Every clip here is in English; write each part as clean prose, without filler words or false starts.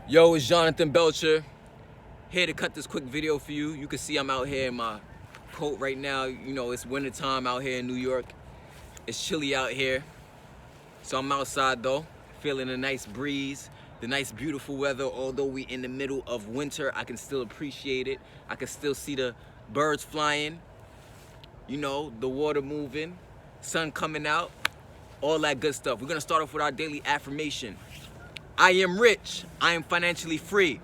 Yo, it's Jonathan Belcher, here to cut this quick video for you. You can see I'm out here in my coat right now. You know, it's winter time out here in New York. It's chilly out here. So I'm outside though, feeling a nice breeze, the nice beautiful weather. Although we in the middle of winter, I can still appreciate it. I can still see the birds flying, you know, the water moving, sun coming out, all that good stuff. We're gonna start off with our daily affirmation. I am rich. I am financially free.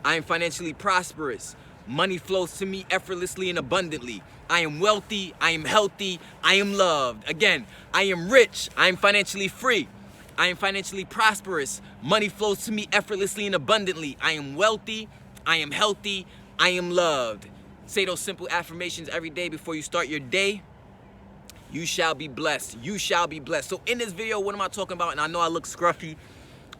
I am financially prosperous. Money flows to me effortlessly and abundantly. I am wealthy. I am healthy. I am loved. Again, I am rich. I am financially free. I am financially prosperous. Money flows to me effortlessly and abundantly. I am wealthy. I am healthy. I am loved. Say those simple affirmations every day before you start your day. You shall be blessed. You shall be blessed. So in this video, what am I talking about? And I know I look scruffy.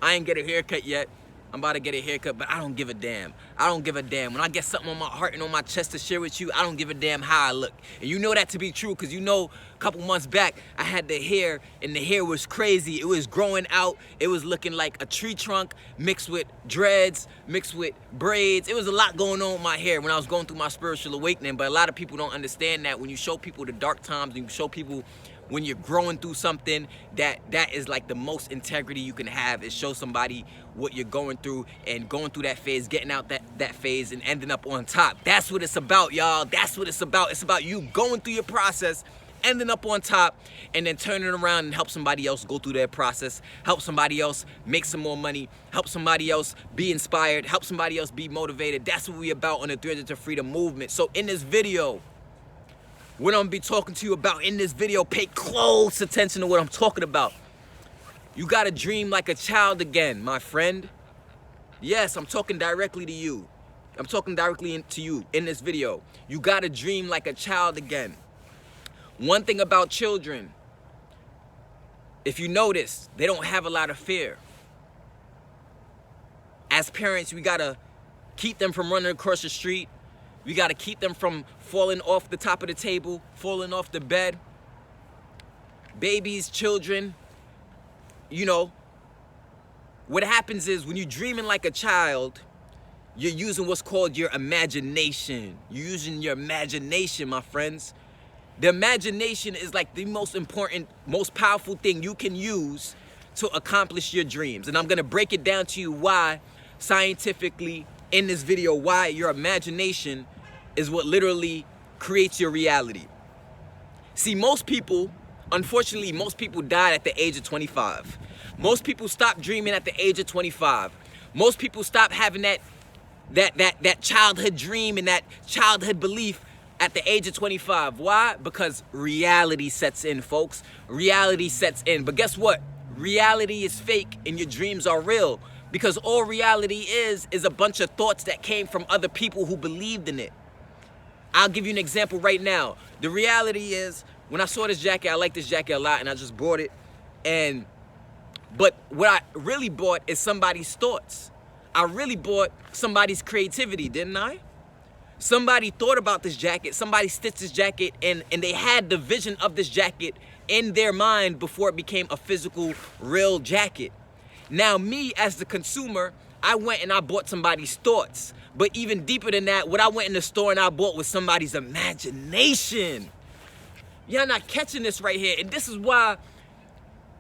I ain't get a haircut yet. I'm about to get a haircut, but I don't give a damn. I don't give a damn. When I get something on my heart and on my chest to share with you, I don't give a damn how I look. And you know that to be true, because you know a couple months back, I had the hair, and the hair was crazy. It was growing out. It was looking like a tree trunk mixed with dreads, mixed with braids. It was a lot going on with my hair when I was going through my spiritual awakening, but a lot of people don't understand that. When you show people the dark times, and you show people when you're growing through something, that is like the most integrity you can have, is show somebody what you're going through and going through that phase, getting out that phase and ending up on top. That's what it's about, y'all. That's what it's about. It's about you going through your process, ending up on top, and then turning around and help somebody else go through their process, help somebody else make some more money, help somebody else be inspired, help somebody else be motivated. That's what we about on the 300 to Freedom movement. So in this video, what I'm gonna be talking to you about in this video, pay close attention to what I'm talking about. You gotta dream like a child again, my friend. Yes, I'm talking directly to you. I'm talking directly to you in this video. You gotta dream like a child again. One thing about children, if you notice, they don't have a lot of fear. As parents, we gotta keep them from running across the street. We gotta keep them from falling off the top of the table, falling off the bed. Babies, children, you know, what happens is when you're dreaming like a child, you're using what's called your imagination. You're using your imagination, my friends. The imagination is like the most important, most powerful thing you can use to accomplish your dreams. And I'm gonna break it down to you why, scientifically, in this video, why your imagination is what literally creates your reality. See, most people, unfortunately, most people died at the age of 25. Most people stop dreaming at the age of 25. Most people stop having that childhood dream and that childhood belief at the age of 25. Why? Because reality sets in, folks. Reality sets in. But guess what? Reality is fake and your dreams are real. Because all reality is a bunch of thoughts that came from other people who believed in it. I'll give you an example right now. The reality is, when I saw this jacket, I like this jacket a lot and I just bought it. But what I really bought is somebody's thoughts. I really bought somebody's creativity, didn't I? Somebody thought about this jacket, somebody stitched this jacket, and they had the vision of this jacket in their mind before it became a physical, real jacket. Now me, as the consumer, I went and I bought somebody's thoughts. But even deeper than that, what I went in the store and I bought was somebody's imagination. Y'all not catching this right here. And this is why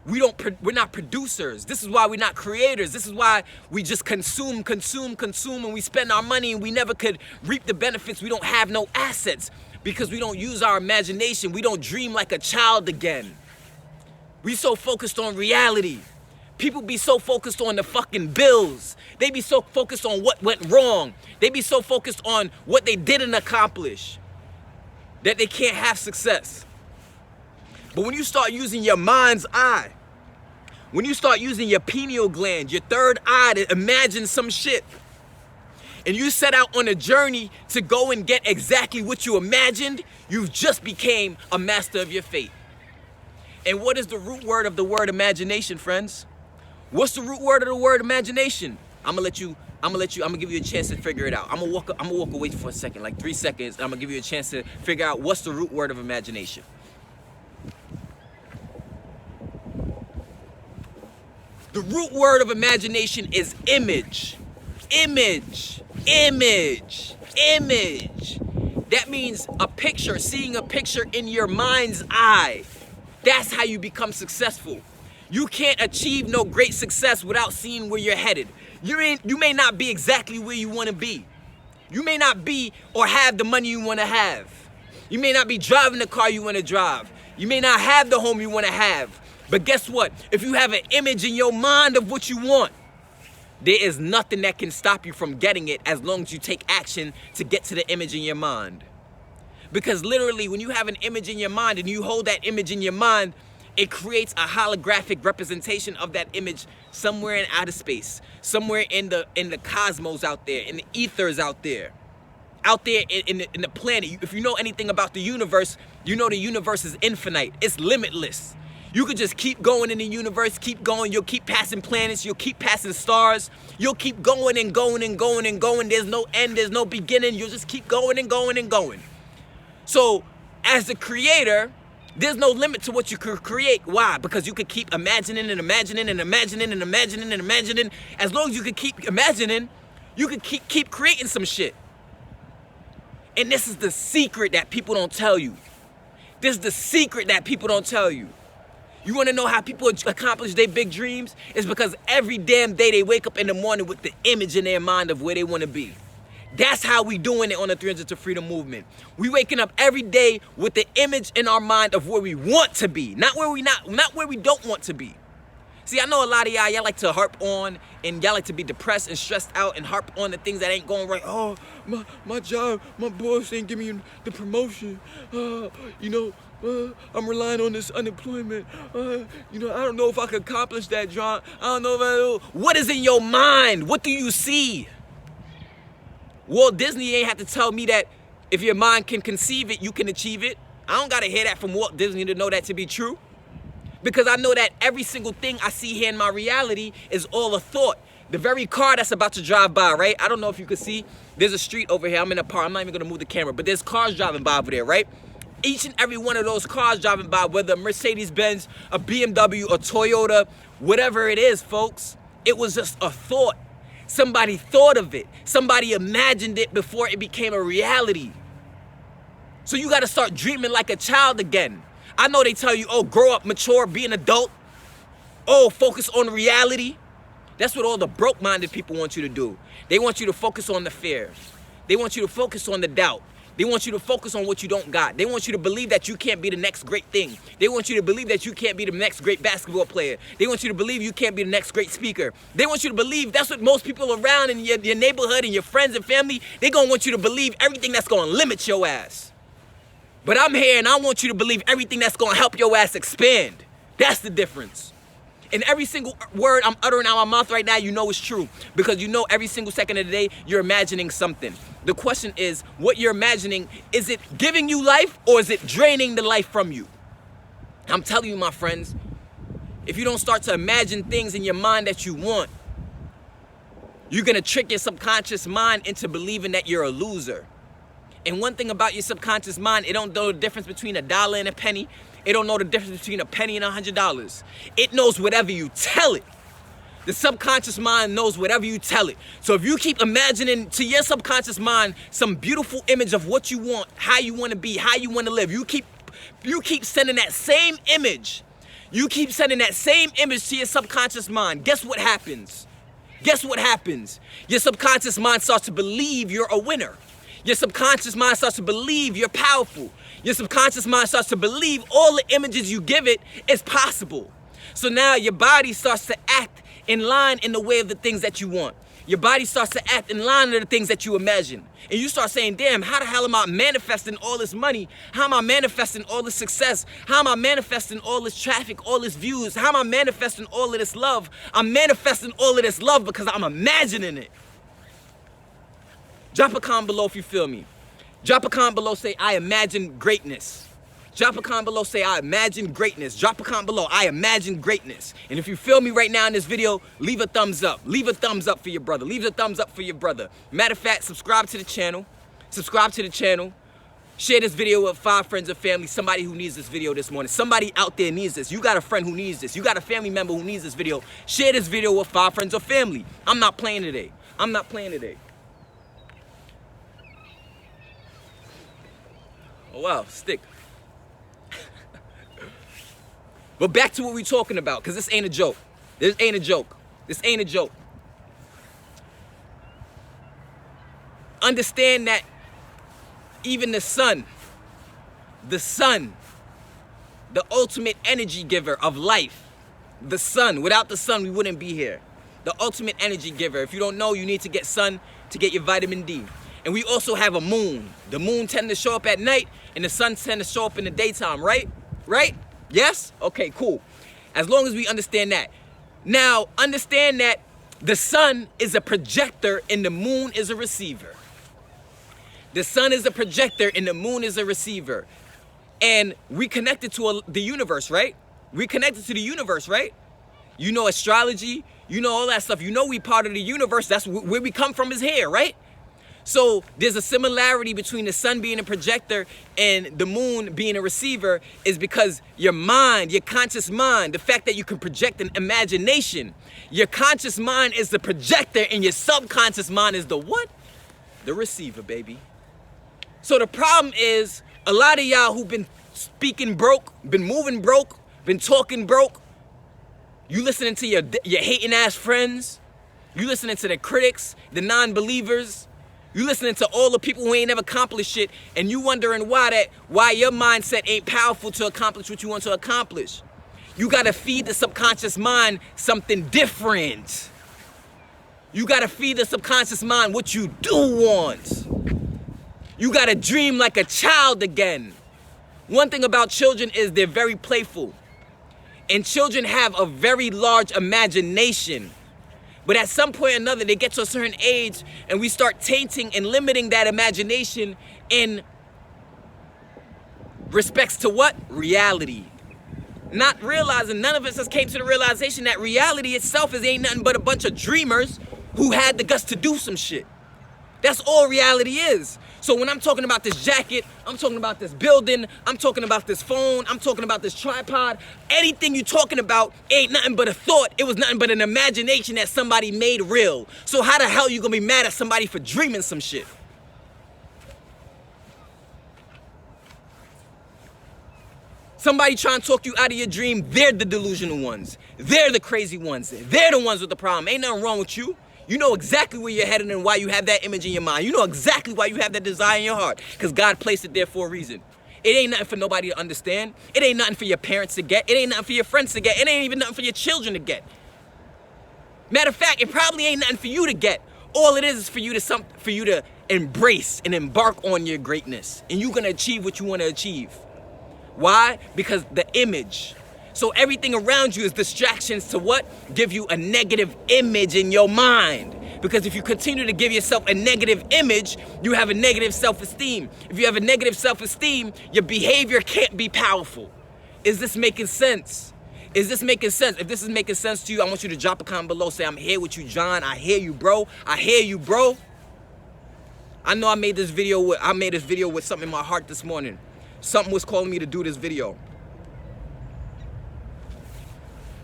we're not producers. This is why we're not creators. This is why we just consume, and we spend our money and we never could reap the benefits. We don't have no assets because we don't use our imagination. We don't dream like a child again. We so focused on reality. People be so focused on the fucking bills. They be so focused on what went wrong. They be so focused on what they didn't accomplish that they can't have success. But when you start using your mind's eye, when you start using your pineal gland, your third eye, to imagine some shit, and you set out on a journey to go and get exactly what you imagined, you've just became a master of your fate. And what is the root word of the word imagination, friends? What's the root word of the word imagination? I'm gonna give you a chance to figure it out. I'm gonna walk away for a second, like 3 seconds, and I'm gonna give you a chance to figure out what's the root word of imagination. The root word of imagination is image. image, image, image. That means a picture, seeing a picture in your mind's eye. That's how you become successful. You can't achieve no great success without seeing where you're headed. You may not be exactly where you want to be. You may not be or have the money you want to have. You may not be driving the car you want to drive. You may not have the home you want to have. But guess what? If you have an image in your mind of what you want, there is nothing that can stop you from getting it as long as you take action to get to the image in your mind. Because literally, when you have an image in your mind and you hold that image in your mind, it creates a holographic representation of that image somewhere in outer space, somewhere in the cosmos out there, in the ethers out there in the planet. If you know anything about the universe, you know the universe is infinite. It's limitless. You could just keep going in the universe, keep going. You'll keep passing planets. You'll keep passing stars. You'll keep going and going and going and going. There's no end. There's no beginning. You'll just keep going and going and going. So as a creator, there's no limit to what you could create. Why? Because you could keep imagining and imagining and imagining and imagining and imagining. As long as you could keep imagining, you could keep creating some shit. And this is the secret that people don't tell you. This is the secret that people don't tell you. You want to know how people accomplish their big dreams? It's because every damn day they wake up in the morning with the image in their mind of where they want to be. That's how we doing it on the 300 to Freedom movement. We waking up every day with the image in our mind of where we want to be, not where we don't want to be. See, I know a lot of y'all like to harp on and y'all like to be depressed and stressed out and harp on the things that ain't going right. Oh, my job, my boss ain't giving me the promotion. I'm relying on this unemployment. I don't know if I can accomplish that, John. I don't know if I do. What is in your mind? What do you see? Walt Disney ain't have to tell me that if your mind can conceive it, you can achieve it. I don't got to hear that from Walt Disney to know that to be true. Because I know that every single thing I see here in my reality is all a thought. The very car that's about to drive by, right? I don't know if you can see. There's a street over here. I'm in a park. I'm not even going to move the camera. But there's cars driving by over there, right? Each and every one of those cars driving by, whether a Mercedes-Benz, a BMW, a Toyota, whatever it is, folks, it was just a thought. Somebody thought of it. Somebody imagined it before it became a reality. So you got to start dreaming like a child again. I know they tell you, oh, grow up, mature, be an adult. Oh, focus on reality. That's what all the broke-minded people want you to do. They want you to focus on the fear. They want you to focus on the doubt. They want you to focus on what you don't got. They want you to believe that you can't be the next great thing. They want you to believe that you can't be the next great basketball player. They want you to believe you can't be the next great speaker. They want you to believe that's what most people around in your neighborhood and your friends and family, they're going to want you to believe everything that's going to limit your ass. But I'm here and I want you to believe everything that's going to help your ass expand. That's the difference. And every single word I'm uttering out of my mouth right now, you know it's true. Because you know every single second of the day, you're imagining something. The question is, what you're imagining, is it giving you life or is it draining the life from you? I'm telling you, my friends, if you don't start to imagine things in your mind that you want, you're going to trick your subconscious mind into believing that you're a loser. And one thing about your subconscious mind, it don't know the difference between $1 and a penny. It don't know the difference between a penny and $100. It knows whatever you tell it. The subconscious mind knows whatever you tell it. So if you keep imagining to your subconscious mind some beautiful image of what you want, how you want to be, how you want to live, you keep sending that same image. You keep sending that same image to your subconscious mind. Guess what happens? Guess what happens? Your subconscious mind starts to believe you're a winner. Your subconscious mind starts to believe you're powerful. Your subconscious mind starts to believe all the images you give it is possible. So now your body starts to act in line in the way of the things that you want. Your body starts to act in line with the things that you imagine. And you start saying, damn, how the hell am I manifesting all this money? How am I manifesting all this success? How am I manifesting all this traffic, all this views? How am I manifesting all of this love? I'm manifesting all of this love because I'm imagining it. Drop a comment below if you feel me. Drop a comment below, say, I imagine greatness. Drop a comment below, say, I imagine greatness. Drop a comment below, I imagine greatness. And if you feel me right now in this video, leave a thumbs up. Leave a thumbs up for your brother. Leave a thumbs up for your brother. Matter of fact, subscribe to the channel. Subscribe to the channel. Share this video with 5 friends or family, somebody who needs this video this morning. Somebody out there needs this. You got a friend who needs this. You got a family member who needs this video. Share this video with 5 friends or family. I'm not playing today. I'm not playing today. Oh wow, stick. But back to what we're talking about, because this ain't a joke. This ain't a joke. This ain't a joke. Understand that even the sun, the ultimate energy giver of life, the sun, without the sun, we wouldn't be here. The ultimate energy giver. If you don't know, you need to get sun to get your vitamin D. And we also have a moon. The moon tends to show up at night, and the sun tends to show up in the daytime, right? Right? Yes? Okay, cool. As long as we understand that. Now, understand that the sun is a projector and the moon is a receiver. The sun is a projector and the moon is a receiver. And we connected to the universe, right? We connected to the universe, right? You know astrology, you know all that stuff. You know we part of the universe. That's where we come from is here, right? So there's a similarity between the sun being a projector and the moon being a receiver is because your mind, your conscious mind, the fact that you can project an imagination, your conscious mind is the projector and your subconscious mind is the what? The receiver, baby. So the problem is a lot of y'all who've been speaking broke, been moving broke, been talking broke, you listening to your hating ass friends, you listening to the critics, the non-believers, you listening to all the people who ain't never accomplished shit, and you wondering why your mindset ain't powerful to accomplish what you want to accomplish. You gotta feed the subconscious mind something different. You gotta feed the subconscious mind what you do want. You gotta dream like a child again. One thing about children is they're very playful. And children have a very large imagination. But at some point or another, they get to a certain age and we start tainting and limiting that imagination in respects to what? Reality. Not realizing, none of us has came to the realization that reality itself ain't nothing but a bunch of dreamers who had the guts to do some shit. That's all reality is. So when I'm talking about this jacket, I'm talking about this building, I'm talking about this phone, I'm talking about this tripod, anything you're talking about ain't nothing but a thought. It was nothing but an imagination that somebody made real. So how the hell you gonna be mad at somebody for dreaming some shit? Somebody trying to talk you out of your dream, they're the delusional ones. They're the crazy ones. They're the ones with the problem. Ain't nothing wrong with you. You know exactly where you're headed and why you have that image in your mind. You know exactly why you have that desire in your heart. Because God placed it there for a reason. It ain't nothing for nobody to understand. It ain't nothing for your parents to get. It ain't nothing for your friends to get. It ain't even nothing for your children to get. Matter of fact, it probably ain't nothing for you to get. All it is for you to embrace and embark on your greatness. And you're gonna achieve what you want to achieve. Why? Because the image. So everything around you is distractions to what? Give you a negative image in your mind. Because if you continue to give yourself a negative image, you have a negative self-esteem. If you have a negative self-esteem, your behavior can't be powerful. Is this making sense? Is this making sense? If this is making sense to you, I want you to drop a comment below. Say, I'm here with you, John. I hear you, bro. I hear you, bro. I know I made this video with something in my heart this morning. Something was calling me to do this video.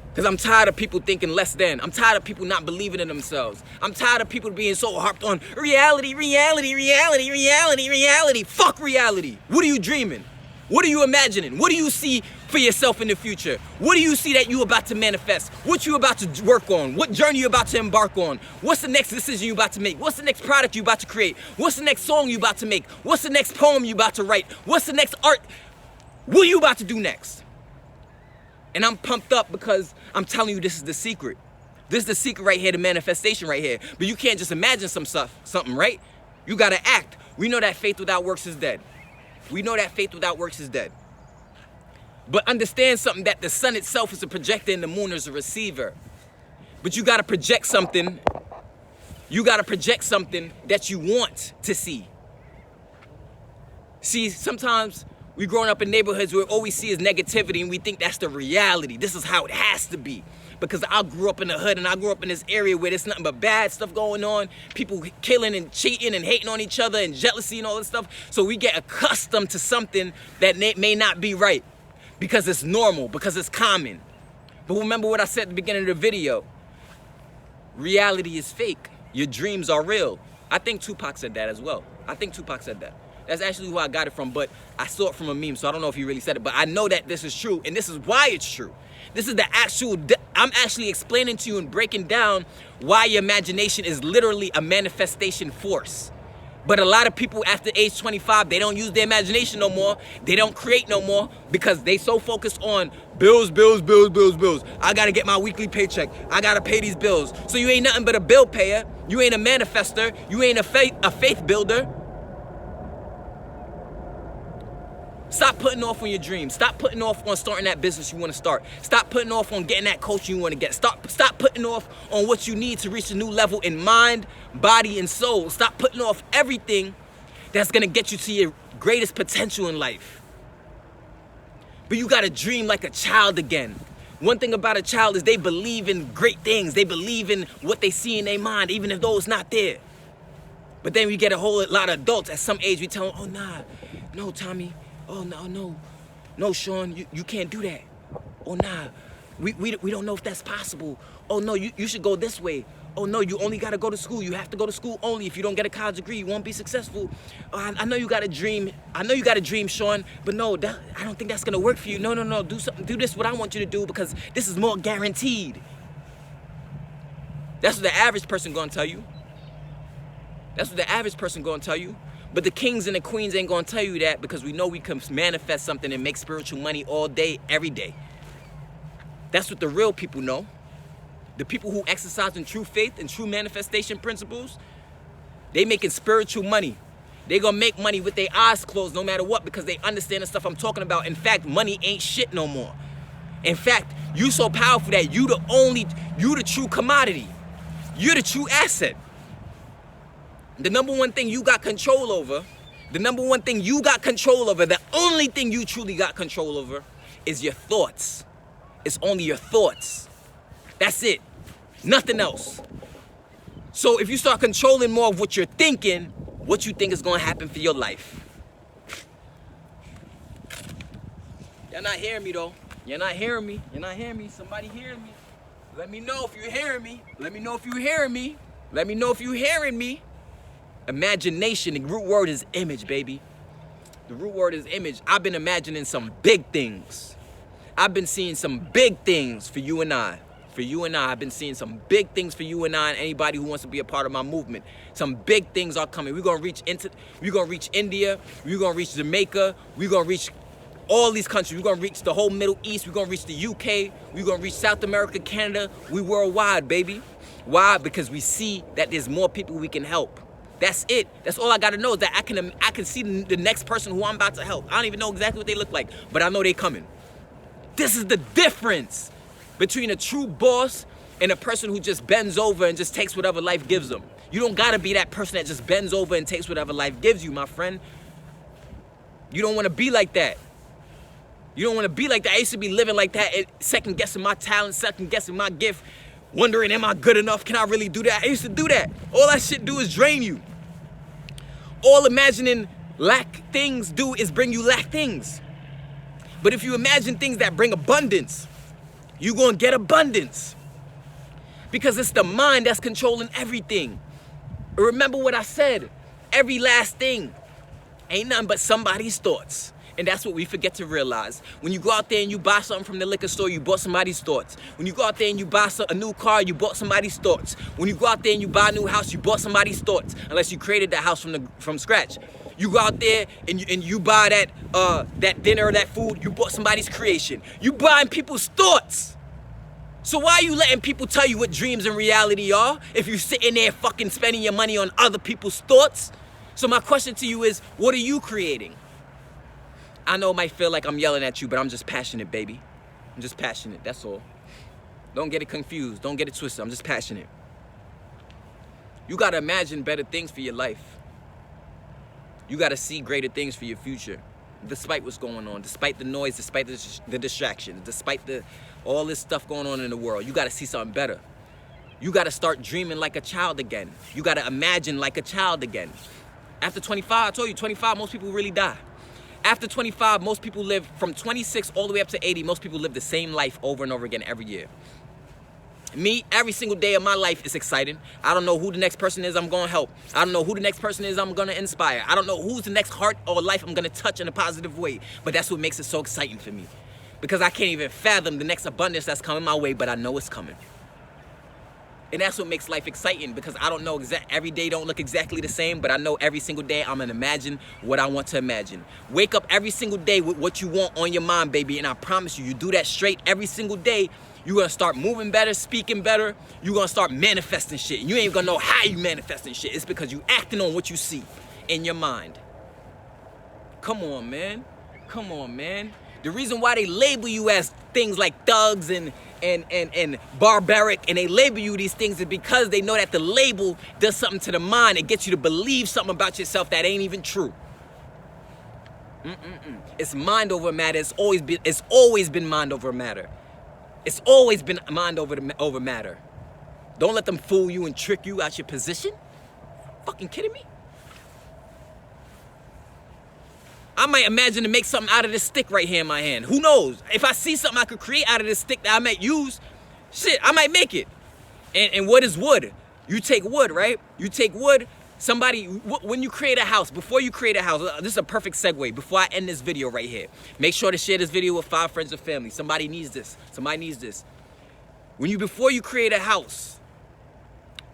Because I'm tired of people thinking less than. I'm tired of people not believing in themselves. I'm tired of people being so harped on reality, reality, reality, reality, reality. Fuck reality. What are you dreaming? What are you imagining? What do you see for yourself in the future? What do you see that you about to manifest? What you about to work on? What journey you about to embark on? What's the next decision you about to make? What's the next product you about to create? What's the next song you about to make? What's the next poem you about to write? What's the next art? What are you about to do next? And I'm pumped up because I'm telling you this is the secret. This is the secret right here, the manifestation right here. But you can't just imagine something, right? You gotta act. We know that faith without works is dead. We know that faith without works is dead. But understand something, that the sun itself is a projector and the moon is a receiver. But you gotta project something. You gotta project something that you want to see. See, sometimes we growing up in neighborhoods where all we see is negativity and we think that's the reality. This is how it has to be. Because I grew up in the hood and I grew up in this area where there's nothing but bad stuff going on. People killing and cheating and hating on each other and jealousy and all this stuff. So we get accustomed to something that may not be right. Because it's normal, because it's common. But remember what I said at the beginning of the video. Reality is fake. Your dreams are real. I think Tupac said that as well. I think Tupac said that. That's actually who I got it from, but I saw it from a meme, so I don't know if he really said it. But I know that this is true, and this is why it's true. This is the actual, I'm actually explaining to you and breaking down why your imagination is literally a manifestation force. But a lot of people after age 25, they don't use their imagination no more. They don't create no more because they so focused on bills, bills, bills, bills, bills. I gotta get my weekly paycheck. I gotta pay these bills. So you ain't nothing but a bill payer. You ain't a manifester. You ain't a faith builder. Stop putting off on your dreams. Stop putting off on starting that business you want to start. Stop putting off on getting that coaching you want to get. Stop putting off on what you need to reach a new level in mind, body, and soul. Stop putting off everything that's going to get you to your greatest potential in life. But you got to dream like a child again. One thing about a child is they believe in great things. They believe in what they see in their mind, even if those not there. But then we get a whole lot of adults at some age, we tell them, oh, nah, no, Tommy. Oh, no, Sean, you can't do that. Oh, nah, we don't know if that's possible. Oh, no, you should go this way. Oh, no, you only got to go to school. You have to go to school only. If you don't get a college degree, you won't be successful. I know you got a dream. I know you got a dream, Sean, but no, I don't think that's going to work for you. No, do something. Do this what I want you to do because this is more guaranteed. That's what the average person going to tell you. That's what the average person going to tell you. But the kings and the queens ain't gonna tell you that because we know we can manifest something and make spiritual money all day, every day. That's what the real people know. The people who exercise in true faith and true manifestation principles, they making spiritual money. They gonna make money with their eyes closed no matter what because they understand the stuff I'm talking about. In fact, money ain't shit no more. In fact, you so powerful that you the true commodity. You're the true asset. The number one thing you got control over, the only thing you truly got control over is your thoughts. It's only your thoughts. That's it. Nothing else. So if you start controlling more of what you're thinking, what you think is going to happen for your life. Y'all not hearing me though. You're not hearing me. Somebody hearing me. Let me know if you're hearing me. Let me know if you're hearing me. Imagination, the root word is image, baby. The root word is image. I've been imagining some big things. I've been seeing some big things for you and I. I've been seeing some big things for you and I and anybody who wants to be a part of my movement. Some big things are coming. We're gonna reach India, we're gonna reach Jamaica, we're gonna reach all these countries. We're gonna reach the whole Middle East, we're gonna reach the UK, we're gonna reach South America, Canada. We worldwide, baby. Why? Because we see that there's more people we can help. That's it. That's all I gotta know is that I can see the next person who I'm about to help. I don't even know exactly what they look like, but I know they coming. This is the difference between a true boss and a person who just bends over and just takes whatever life gives them. You don't gotta be that person that just bends over and takes whatever life gives you, my friend. You don't wanna be like that. I used to be living like that, second guessing my talent, second guessing my gift, wondering, am I good enough? Can I really do that? I used to do that. All that shit do is drain you. All imagining lack things do is bring you lack things. But if you imagine things that bring abundance, you're gonna get abundance. Because it's the mind that's controlling everything. Remember what I said. Every last thing ain't nothing but somebody's thoughts. And that's what we forget to realize. When you go out there and you buy something from the liquor store, you bought somebody's thoughts. When you go out there and you buy a new car, you bought somebody's thoughts. When you go out there and you buy a new house, you bought somebody's thoughts. Unless you created that house from scratch. You go out there and you buy that dinner or that food, you bought somebody's creation. You buying people's thoughts. So why are you letting people tell you what dreams and reality are if you sitting there fucking spending your money on other people's thoughts? So my question to you is, what are you creating? I know it might feel like I'm yelling at you, but I'm just passionate, baby. I'm just passionate, that's all. Don't get it confused, don't get it twisted, I'm just passionate. You gotta imagine better things for your life. You gotta see greater things for your future, despite what's going on, despite the noise, despite the distractions, despite all this stuff going on in the world. You gotta see something better. You gotta start dreaming like a child again. You gotta imagine like a child again. After 25, I told you, 25, most people really die. After 25, most people live from 26 all the way up to 80. Most people live the same life over and over again every year. Me, every single day of my life is exciting. I don't know who the next person is I'm gonna help. I don't know who the next person is I'm gonna inspire. I don't know who's the next heart or life I'm gonna touch in a positive way. But that's what makes it so exciting for me. Because I can't even fathom the next abundance that's coming my way, but I know it's coming. And that's what makes life exciting, because I don't know every day don't look exactly the same, but I know every single day I'm gonna imagine what I want to imagine. Wake up every single day with what you want on your mind, baby, and I promise you, you do that straight every single day, you're gonna start moving better, speaking better, you're gonna start manifesting shit. And you ain't gonna know how you manifesting shit. It's because you acting on what you see in your mind. Come on, man. Come on, man. The reason why they label you as things like thugs and barbaric, and they label you these things, is because they know that the label does something to the mind. It gets you to believe something about yourself that ain't even true. It's mind over matter. It's always been mind over matter. It's always been mind over matter. Don't let them fool you and trick you out your position. Fucking kidding me? I might imagine to make something out of this stick right here in my hand. Who knows? If I see something I could create out of this stick that I might use, shit, I might make it. And what is wood? You take wood, right? You take wood. When you create a house, before you create a house, this is a perfect segue. Before I end this video right here, make sure to share this video with 5 friends or family. Somebody needs this. Somebody needs this. Before you create a house,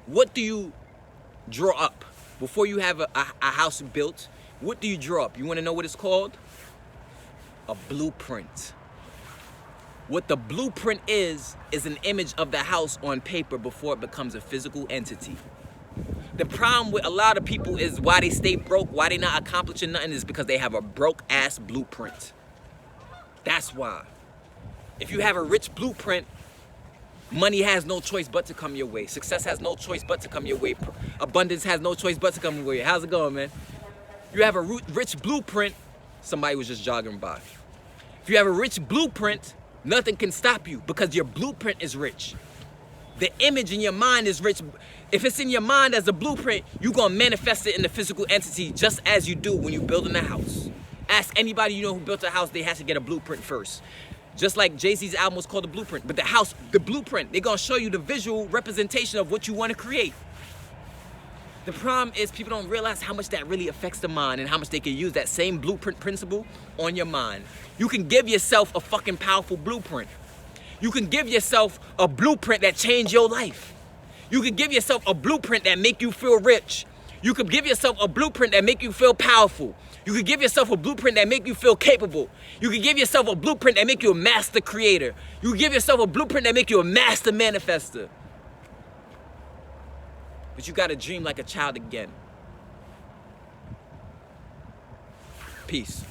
what do you draw up? Before you have a house built, what do you draw up? You want to know what it's called? A blueprint. What the blueprint is an image of the house on paper before it becomes a physical entity. The problem with a lot of people is why they stay broke, why they not accomplishing nothing, is because they have a broke-ass blueprint. That's why. If you have a rich blueprint, money has no choice but to come your way. Success has no choice but to come your way. Abundance has no choice but to come your way. How's it going, man? You have a rich blueprint, somebody was just jogging by. If you have a rich blueprint, nothing can stop you because your blueprint is rich. The image in your mind is rich. If it's in your mind as a blueprint, you're gonna manifest it in the physical entity just as you do when you're building a house. Ask anybody you know who built a house, they had to get a blueprint first. Just like Jay-Z's album was called The Blueprint, but the blueprint, they're gonna show you the visual representation of what you wanna create. The problem is people don't realize how much that really affects the mind and how much they can use that same blueprint principle on your mind. You can give yourself a fucking powerful blueprint. You can give yourself a blueprint that changed your life. You can give yourself a blueprint that make you feel rich. You could give yourself a blueprint that make you feel powerful. You could give yourself a blueprint that make you feel capable. You could give yourself a blueprint that make you a master creator. You could give yourself a blueprint that make you a master manifester. But you gotta dream like a child again. Peace.